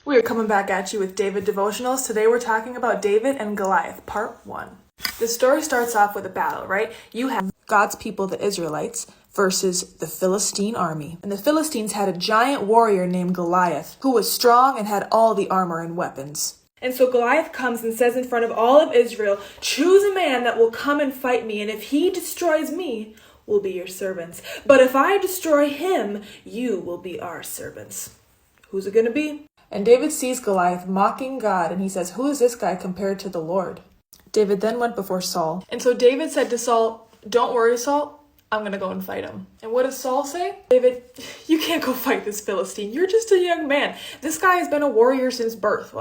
We are coming back at you with David Devotionals. Today we're talking about David and Goliath, part 1. The story starts off with a battle, right? You have God's people, the Israelites, versus the Philistine army. And the Philistines had a giant warrior named Goliath, who was strong and had all the armor and weapons. And so Goliath comes and says in front of all of Israel, "Choose a man that will come and fight me, and if he destroys me, we'll be your servants. But if I destroy him, you will be our servants." Who's it going to be? And David sees Goliath mocking God, and he says, "Who is this guy compared to the Lord?" David then went before Saul. And so David said to Saul, "Don't worry, Saul. I'm going to go and fight him." And what does Saul say? "David, you can't go fight this Philistine. You're just a young man. This guy has been a warrior since birth.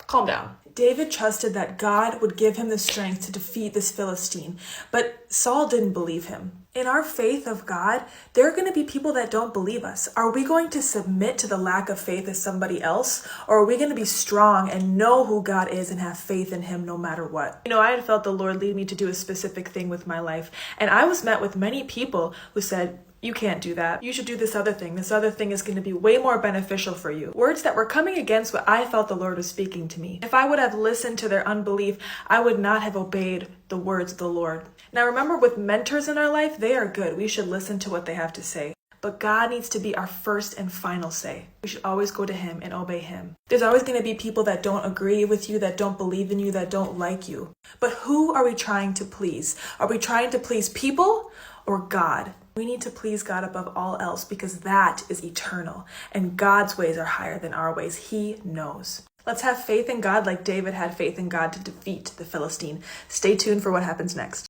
Calm down." David trusted that God would give him the strength to defeat this Philistine, but Saul didn't believe him. In our faith of God, there are going to be people that don't believe us. Are we going to submit to the lack of faith of somebody else? Or are we going to be strong and know who God is and have faith in him no matter what? I had felt the Lord lead me to do a specific thing with my life. And I was met with many people who said, "You can't do that. You should do this other thing. This other thing is going to be way more beneficial for you." Words that were coming against what I felt the Lord was speaking to me. If I would have listened to their unbelief, I would not have obeyed the words of the Lord. Now remember, with mentors in our life, they are good. We should listen to what they have to say. But God needs to be our first and final say. We should always go to him and obey him. There's always going to be people that don't agree with you, that don't believe in you, that don't like you. But who are we trying to please? Are we trying to please people or God? We need to please God above all else because that is eternal. And God's ways are higher than our ways. He knows. Let's have faith in God like David had faith in God to defeat the Philistine. Stay tuned for what happens next.